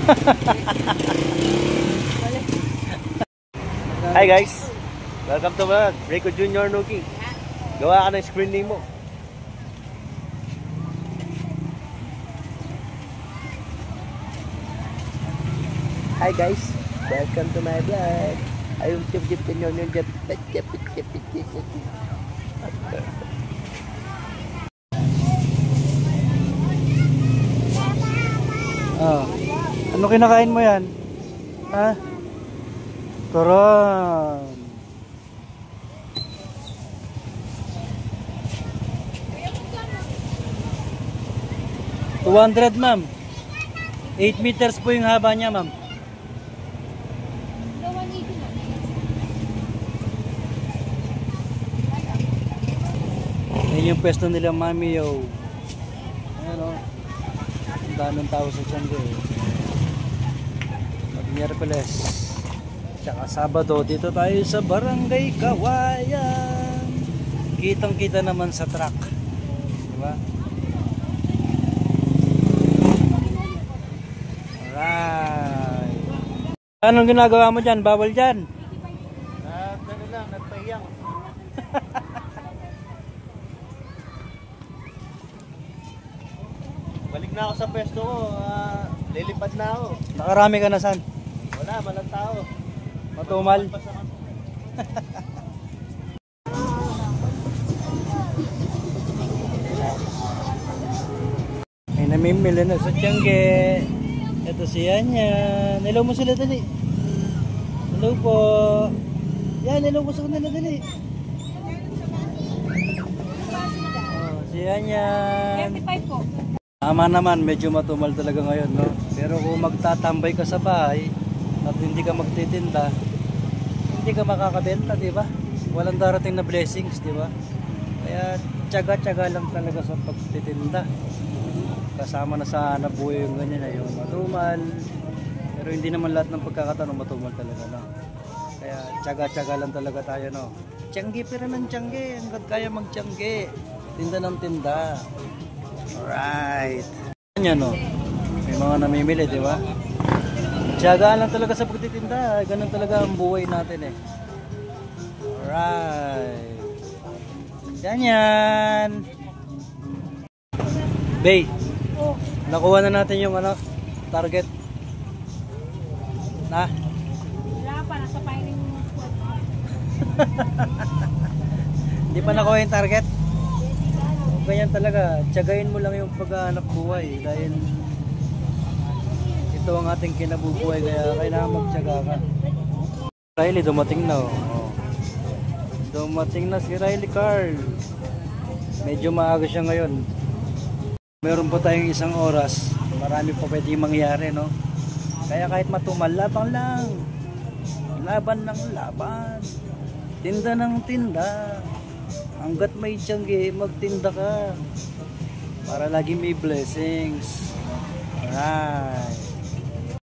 Hi guys, welcome to vlog. Rico Junior Nuki. Gawa ka ng screen name mo. Hi guys, welcome to my vlog. Ayun, tip nyo yung jep. Oh, ano kinakain mo yan? Ha? Turon. $200 ma'am. 8 meters po yung haba niya ma'am. Ayan yung pwesto nila mami yo. Ayan o. Ang daming tao sa Tiangge. Mag-Miyerkules tsaka Sabado dito tayo sa Barangay Kawayan. Kitang kita naman sa truck, diba? Alright. Anong ginagawa mo dyan? Bawal dyan? Ano lang, nagpahiyang. Balik na ako sa pwesto ko. Lilipad na ako. Nakarami ka na saan? Wala, walang tao. Matumal. Ay namimili na sa Tiangge. Ito siya yan. Hello mo sila dali. Hello po. Yan, hello mo sa kanila dali. Oh, siya yan. 35 po. Tama naman, medyo matumal talaga ngayon, no? Pero kung magtatambay ka sa bahay at hindi ka magtitinda, hindi ka makakabenta, di ba? Walang darating na blessings, di ba? Kaya tiyaga-tiyaga lang talaga sa pagtitinda. Kasama na sa hanap buhay yung ganyan na yung matumal. Pero hindi naman lahat ng pagkakataon matumal talaga, no? Kaya tiyaga-tiyaga lang talaga tayo, no? Tiangge, pero ng tiangge. Hanggat kaya mag-tiangge. Tinda ng tinda. Alright. Yan, no? May mga namimili, di ba? Tiyagaan lang talaga sa pagtitinda. Ganun talaga ang buhay natin, eh. Alright. Yan. Bay, nakuha na natin yung ano, target. Na? Wala pa, nasa firing squad. Hindi pa nakuha yung target? Ganyan talaga, tiyagain mo lang yung paghahanap buhay dahil ito ang ating kinabubuhay, kaya kailangan magtiyaga ka. Riley, dumating na. Oh. Dumating na si Riley Carl. Medyo maaga siya ngayon. Meron pa tayong 1 oras. Marami pa pwedeng mangyari, no? Kaya kahit matumal, labang lang. Laban ng laban. Tinda ng tinda. Hanggat may tiangge, magtinda ka para lagi may blessings. Alright.